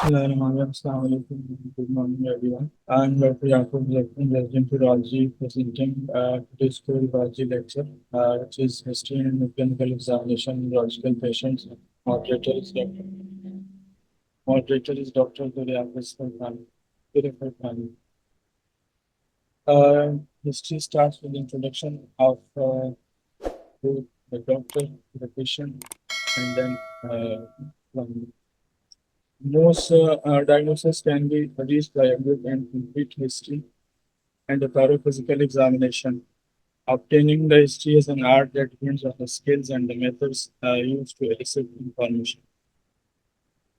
Assalamualaikum. Good morning, everyone. I'm Dr. Yaqub, Resident Urology, presenting today's urology lecture, which is History and Clinical Examination Urological Patients. Moderator is Dr. Moderator is Dr. Duryakis Duryakhani. History starts with introduction of who the doctor, the patient, and then from most diagnosis can be reached by a good and complete history and a thorough physical examination. Obtaining the history is an art that depends on the skills and the methods used to elicit information.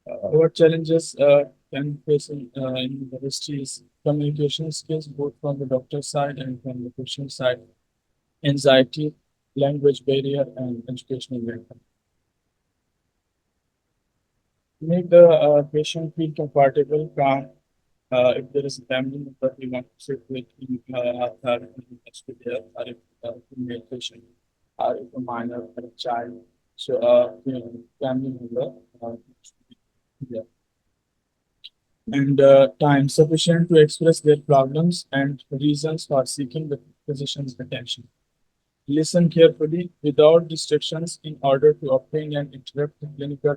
What challenges can face in the history is communication skills, both from the doctor's side and from the patient side, anxiety, language barrier, and educational background. Make the patient feel comfortable, calm. If there is a family member we want to sit with in our hospital, or if female patient, or if a minor or a child, so family member, yeah. And time sufficient to express their problems and reasons for seeking the physician's attention. Listen carefully without distractions in order to obtain and interrupt the clinical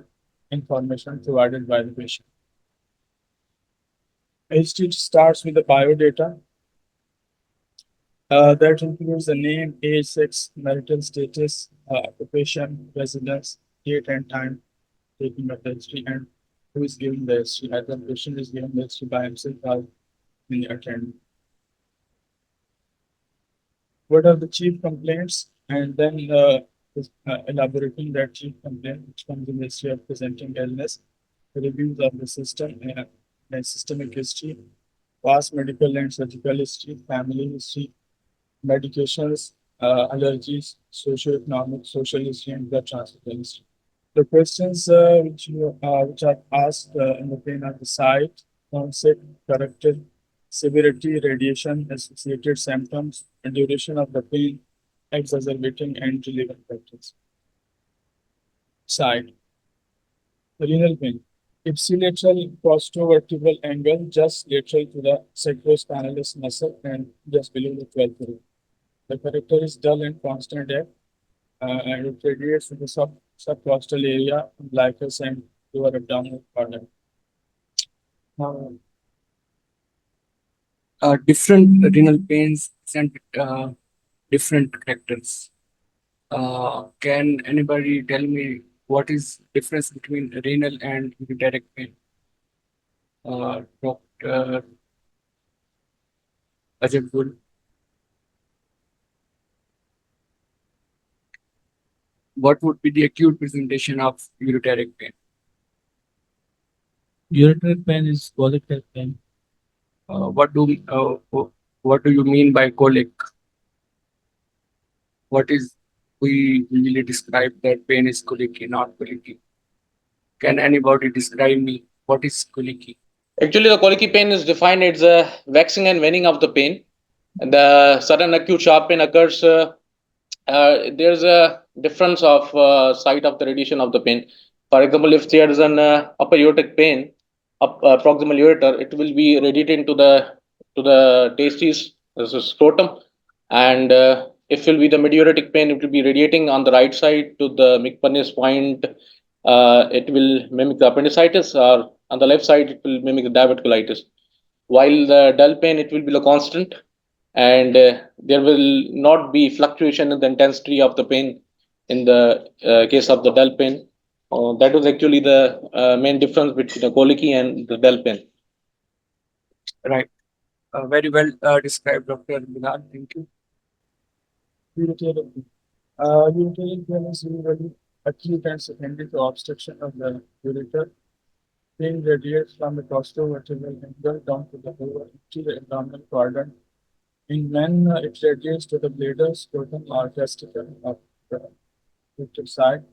information provided by the patient. HT starts with the biodata that includes the name, age, sex, marital status, occupation, residence, date and time taking of the history, and who is giving the history. Either the patient is giving the history by himself or in the attendant. What are the chief complaints? And then elaborating that chief complaint, which comes in the history of presenting illness, reviews of the system and systemic history, past medical and surgical history, family history, medications, allergies, socioeconomic, social history, and blood transfusion history. The questions which are asked in the pain are the site, onset, character, severity, radiation, associated symptoms, and duration of the pain, exacerbating and relevant factors. Site, renal pain. Ipsilateral costovertebral angle just lateral to the sacrospinalis muscle and just below the 12th rib. The character is dull and constant depth, and it radiates to the subcostal area, umbilicus, and lower abdominal quadrant. Now, Different renal pains present different characters. Can anybody tell me what is difference between renal and ureteric pain? Dr. Ajagul, what would be the acute presentation of ureteric pain? urinary pain is colic pain. Uh, what do what do you mean by colic? What is we usually describe that pain is colicky, not colicky? Can anybody describe me what is colicky? Actually, the colicky pain is defined as a waxing and waning of the pain. And the sudden acute sharp pain occurs. There's a difference of site of the radiation of the pain. For example, if there is an upper aortic pain, proximal ureter, it will be radiating to the testes, the scrotum, and if it will be the mid-uretic pain, it will be radiating on the right side to the McPherney's point. It will mimic the appendicitis, or on the left side, it will mimic the diverticulitis. While the dull pain, it will be constant, and there will not be fluctuation in the intensity of the pain in the case of the dull pain. That was actually the main difference between the colicky and the dull pain. Right. Very well described, Dr. Bilal. Thank you. Urinary pain. Urinary pain is usually acute and secondary to obstruction of the ureter. Pain radiates from the costovertebral angle down to the lower to the abdominal quadrant. In men, it radiates to the bladder, scrotum, or testicle of the ureter side,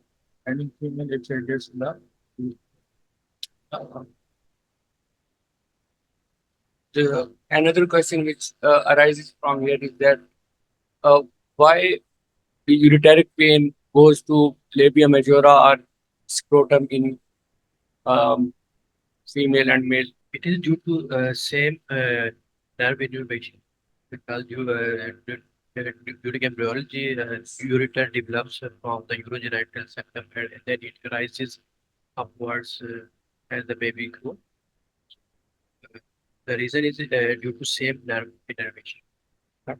and in female, it radiates to the uh, Another question which arises from here is that uh, why the ureteric pain goes to labia majora or scrotum in um, female and male? It is due to same nerve innervation because during embryology, ureter develops from the urogenital septum and then it rises upwards as the baby grows. The reason is due to same nerve innervation. The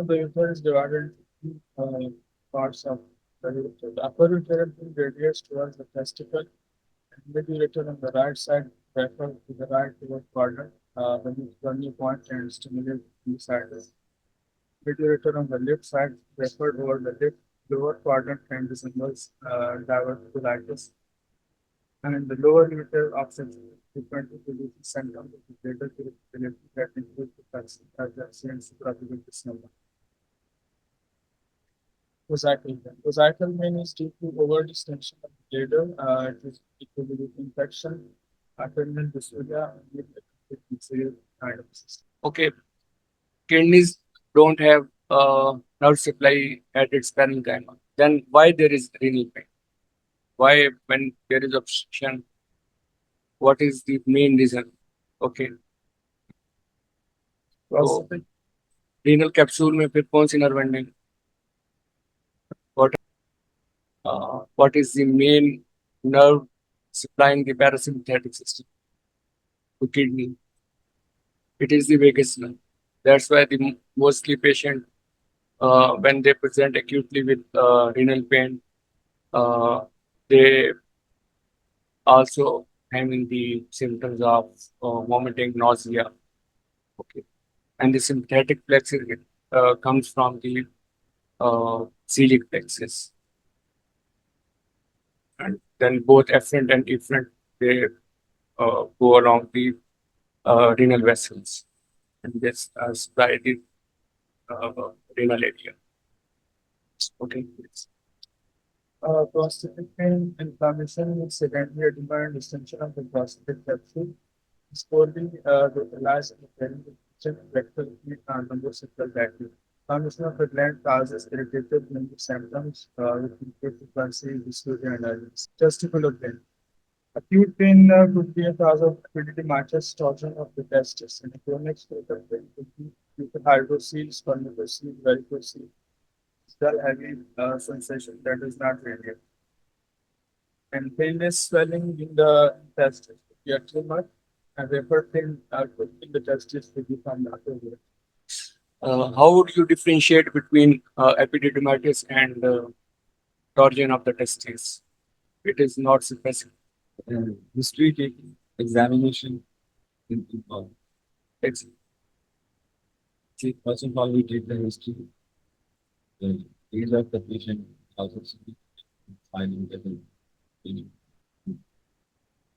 uterus is divided into parts of the ureter. The upper uterine radiates towards the testicle, and mid ureter on the right side refer to the right lower quadrant when the turning point and stimulate the sides. Mid ureter on the left side referred over the left lower quadrant and resembles diverticulitis. And the lower ureter offsets frequently produces symptoms of the greater irritability that include the traction and suprapubic number. Cosical vein. Cosical vein is due to overdistension of the bladder. It is equal to infection, terminal dysuria, and with serious kind of system. Okay, kidneys don't have nerve supply at its parenchyma. Then why there is renal pain? Why when there is obstruction? What is the main reason? Okay, तो Prosthetic renal capsule में फिर कौन सी nerve ending? What is the main nerve supplying the parasympathetic system to kidney? It is the vagus nerve. That's why the mostly patient when they present acutely with renal pain, they also having the symptoms of vomiting, nausea. Okay, and the sympathetic plexus comes from the celiac plexus, and then both efferent and efferent they go along the renal vessels, and this supply the renal area. Okay. Yes. Prostatic pain inflammation is secondary edema and distension of the prostatic capsule. This poorly localized in the perineal rectal heat and lumbosacral vacuum. Inflammation of the gland causes irritated lymph symptoms with increased frequency, dysuria, and allergies. Testicular pain. Acute pain could be a cause of epididymitis, torsion of the testis, and a chronic state of pain could be due to hydrocele, spermacocele, varicocele. Dull, heavy sensation that is not radiant. And painless swelling in the testis could be a tumor, and vapor thin could in the testis could be found afterward. How would you differentiate between epididymitis and torsion of the testes? It is not specific. History taking, examination in all. Ex- See, first of all, we take the history, the age of the patient, also finding the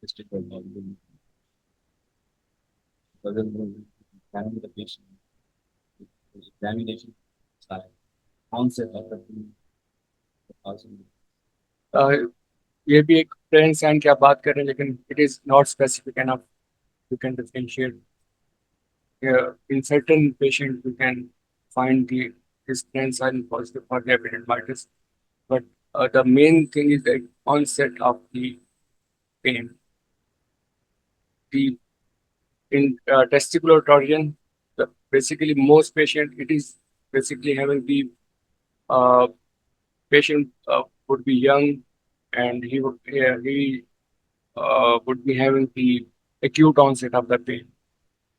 history for all the other examine the patient, examination side, onset of the also uh, ये भी एक present sign की आप बात कर रहे हैं लेकिन it is not specific enough you can differentiate in certain patient we can find the this present sign positive for the epididymitis, but the main thing is the onset of the pain. The in testicular torsion, basically most patient it is basically having the uh, patient would be young and he would be having the acute onset of the pain.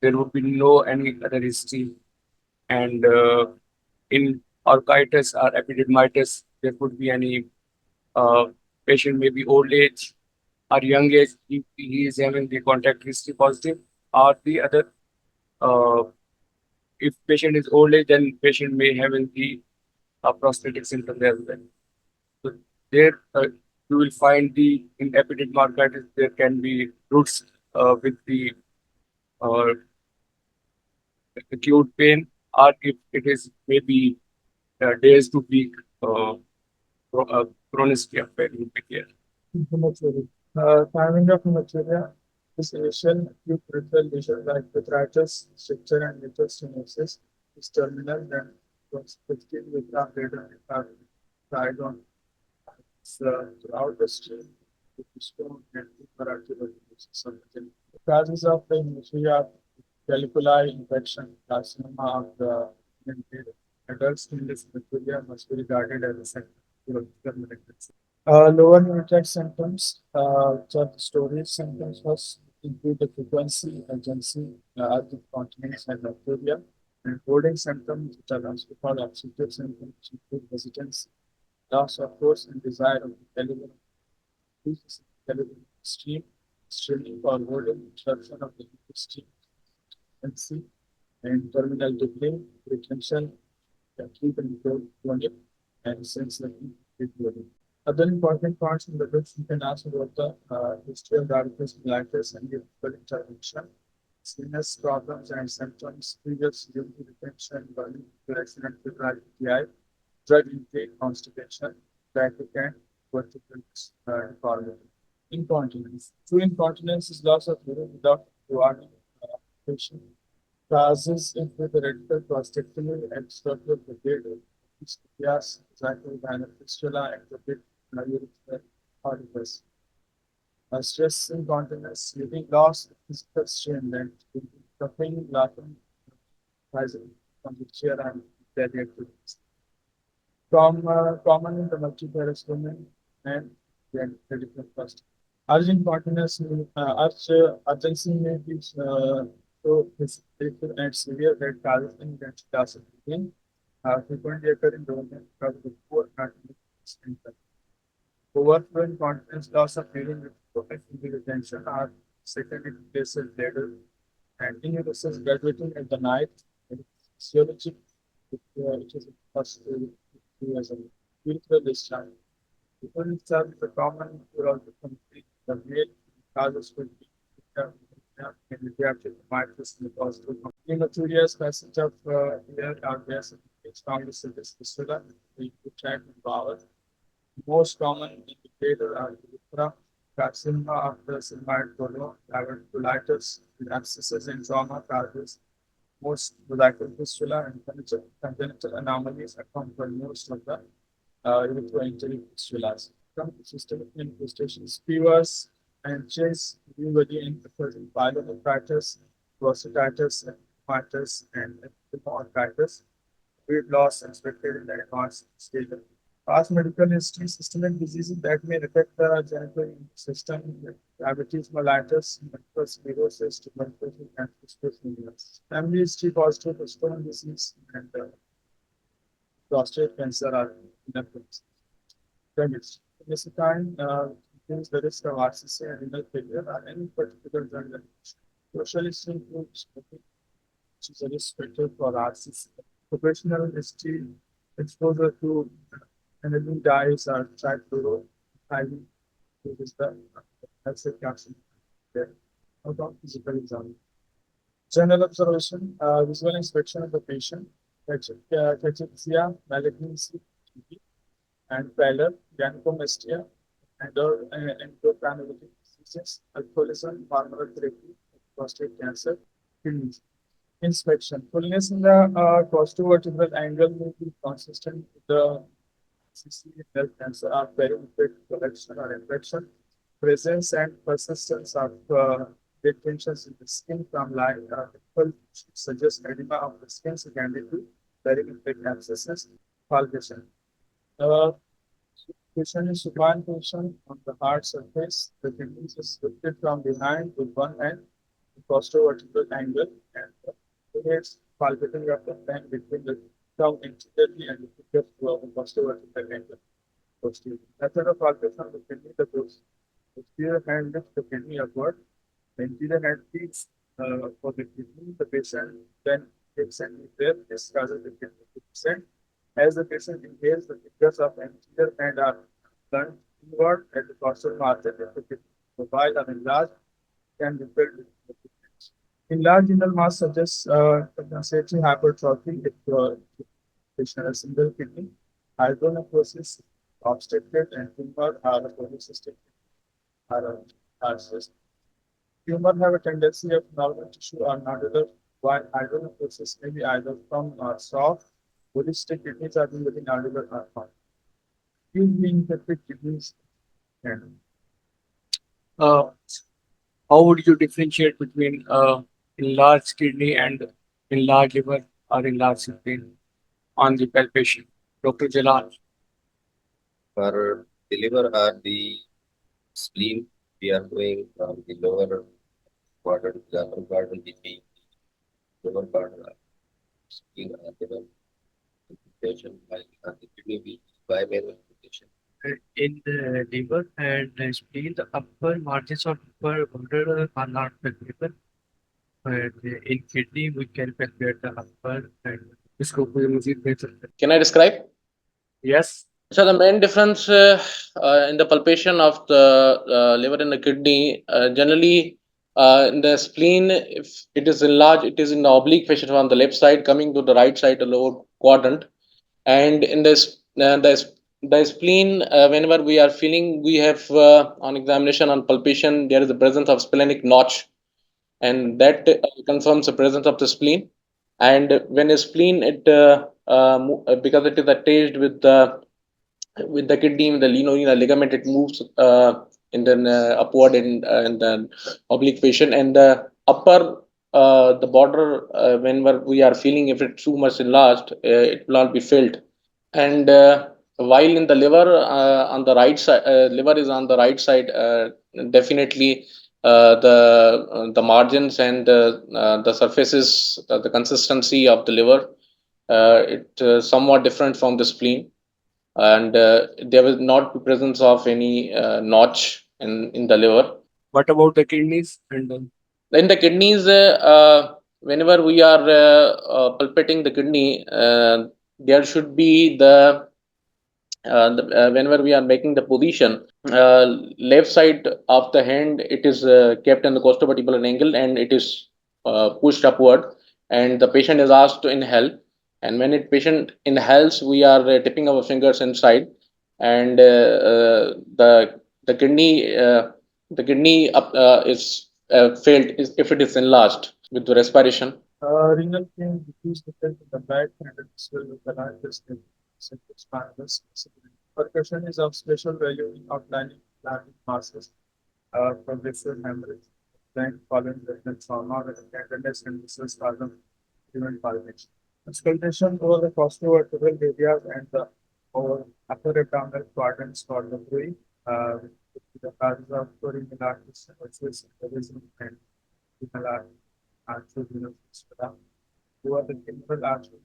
There would be no any other history, and in orchitis or epididymitis, there could be any patient maybe old age or young age. He is having the contact history positive, or the other. Uh, if patient is old age, then patient may having the prostatic symptoms as well. So there you will find the in epididymitis there can be roots with the uh, acute pain, or if it is maybe days to week chronicity of pain would be there. Hematuria. Timing of hematuria is initial acute peripheral lesion like arthritis, stricture, and little stenosis is terminal, then prospective with a later died on throughout the stream. stone and tuberculosis. Causes of the hemophilia calculi infection, carcinoma of the adults in this bacteria must be regarded as a secondary malignancy. Lower nucleic symptoms, which are the storage symptoms first, include the frequency, urgency, incontinence, and bacteria. And holding symptoms, which are also called oxidative symptoms, which include hesitancy, loss of force, and desire of the delivery stream, streaming or holding, disruption of the stream, frequency, and terminal delay, retention, acute and chronic, and sensitivity. Other important parts in the books you can ask about the history of diabetes mellitus and medical intervention, sinus problems and symptoms, previous urinary retention, burning, correction, and PI, drug intake, constipation, diabetic, and vertical deformity. Incontinence. True incontinence is loss of urine without warning patient. Causes include the radical prostatectomy and structural brigade, yes, exactly, and fistula and the big urethral orifice. Stress incontinence, living loss, physical strain, and coughing, laughing, rising from the chair and daily activities. Common in the multiparous women and the critical first. Urgent incontinence, urgency may be so physical and severe that causes intense class of pain. Frequently occur in women because of the poor anatomy. Overflow incontinence, loss of urine with protecting retention are secondary places later. And inuresis graduating at the night, and physiology, which is first as a urethral discharge. Urethral discharge is a common urological complaint. The male causes could be and reactive mitis in the positive. Hematuria passage of air or gas is strongest in this fistula, the tract and bowel. Most common indicator are urethra, carcinoma of the sigmoid colon, diverticulitis, abscesses and trauma causes most molecular fistula and congenital anomalies account for most of the urethroenteric fistulas. Come to systemic manifestations, fevers and chills, usually in pyelonephritis, prostatitis, dermatitis, and epidermolysis. Weight loss expected in the advanced stage. Past medical history, systemic diseases that may affect the genital immune system, diabetes mellitus, multiple sclerosis, tuberculosis, and schizophrenia. Family history, positive for stone disease, and prostate cancer are influenced. Premise. This time, increase the risk of RCC and renal failure or any particular drug addiction. Social history includes smoking, which is a risk factor for RCC. Professional history, exposure to energy dyes or trifluoro, highly is the acid capsule. Out of physical exam. General observation, visual inspection of the patient, cachexia, malignancy, and pallor, gynecomastia, endocrinologic diseases, alcoholism, hormonal therapy, prostate cancer, kidneys. Inspection. Fullness in the costovertebral angle may be consistent with the CC health cancer or perimetric collection or infection. Presence and persistence of detentions in the skin from line suggest edema of the skin secondary to perimetric abscesses, palpation. The patient is supine position on the hard surface. The kidneys is lifted from behind with one hand, the costovertebral angle, and the heads palpating of the pen between the tongue interiorly and the fingers to the costovertebral angle. Posterior. Method of palpation of the kidney, the posterior hand lifts the kidney upward. The interior hand feeds for the kidney. The patient then takes an inhale. This causes the kidney to descend. As the patient inhales, the fingers of anterior hand are turned inward at the costal margin. If the kidney profile are enlarged, can be filled with the kidneys. Enlarged renal mass suggests compensating hypertrophy if patient has single kidney. Hydronephrosis, obstructed, and tumor are polycystic are cysts. Tumor have a tendency of normal tissue or nodular, while hydronephrosis may be either from soft, polycystic kidneys or within nodular or hard. Few being infected kidneys and Uh, how would you differentiate between enlarged kidney and enlarged liver or enlarged spleen on the palpation? Dr. Jalal. For the liver or the spleen, we are going from the lower quadrant to the upper quadrant, the lower part of spleen or liver patient, while the kidney will be bimanual patient. In the liver and the spleen, the upper margins of upper border are not palpable. But in kidney, we can palpate the upper and इसको कोई मजीद बेहतर करे। Can I describe? Yes. So the main difference in the palpation of the liver and the kidney, generally in the spleen, if it is enlarged, it is in the oblique fashion on the left side, coming to the right side, the lower quadrant, and in this the spleen, whenever we are feeling, we have on examination on palpation, there is the presence of splenic notch, and that confirms the presence of the spleen. And when a spleen, it because it is attached with the kidney, with the linear ligament, it moves in the upward in the oblique fashion, and the upper the border, whenever we are feeling if it's too much enlarged, it will not be felt. And while in the liver, on the right side, liver is on the right side, definitely the margins and the surfaces, the consistency of the liver, it somewhat different from the spleen, and there will not be presence of any notch in the liver. What about the kidneys and In the kidneys, whenever we are palpating the kidney, there should be whenever we are making the position, left side of the hand, it is kept in the costovertebral angle and it is pushed upward, and the patient is asked to inhale, and when it patient inhales, we are tipping our fingers inside, and the kidney is failed if it is enlarged with the respiration. Renal pain decrease depends on the right hand and swell with the largest spinous. Percussion is of special value in outlining planning masses, progressive hemorrhage, then following the trauma with tenderness and muscle spasm, prevent palpation. Auscultation over the costovertebral areas and the over upper abdominal quadrants for the brain, with the causes of perineurosis versus aneurysm and renal arterial who are the chemical artery,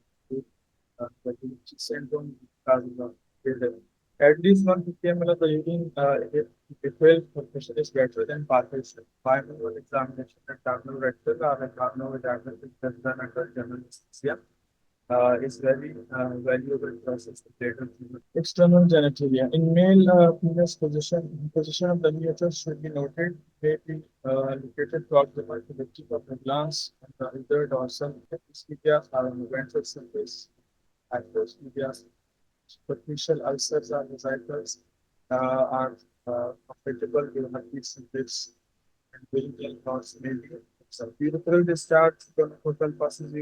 the Gucci syndrome causes of failure. At least one PKML of the urine betrayal profession is better than partition. Bimanual examination and terminal rectal or a carnovaginal is done under general anesthesia. Is very valuable process of later treatment. External genitalia. In male penis position of the uterus should be noted. May be located proximal to the tip of the glans and the either dorsal epithelium or on the ventral surface. Acrostelia. Superficial ulcers or vesicles are compatible with herpes simplex and will cause maybe some peripheral discharge total passes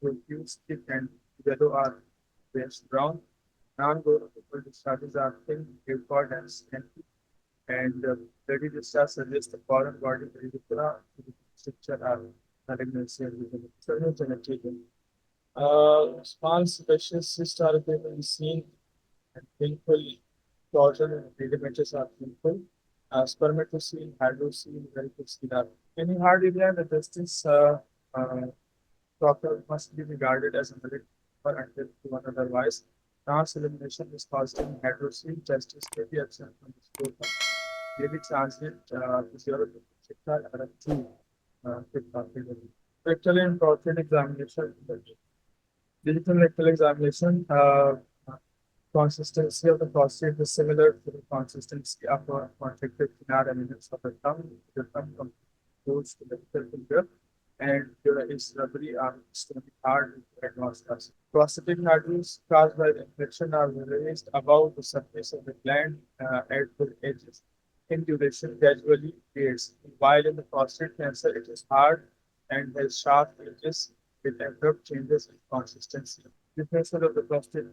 will use thick and yellow or grayish brown. Non-governmental discharges are thin, tapered, and scanty, and ready discharge suggests a foreign body peripheral structure or malignancy within the external genitalia. Small spacious cysts are been seen and painful torsion and ligaments are painful. Spermatocele, hydrocele, varicocele are any hard area the justice doctor must be regarded as a malignant until proven otherwise. Trans elimination is caused in hydrocele, justice may be absent from the scrotum, may be transient physiological or a true rectal and prostate examination. Digital rectal examination, consistency of the prostate is similar to the consistency of a contracted canal elements of the tongue. The tongue goes to the rectal finger, and there is rubbery or stony hard advanced. Prostatic nodules caused by the infection are raised above the surface of the gland at the edges. In duration, gradually fades. While in the prostate cancer, it is hard and has sharp edges with abrupt changes in consistency. Differential of the prostate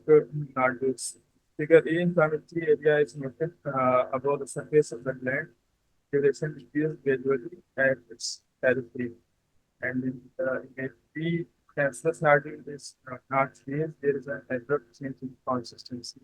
nodules. Figure A in primary area is noted above the surface of the gland. duration decreases gradually at its periphery. And in every cancer starting this not change, there is an abrupt change in consistency.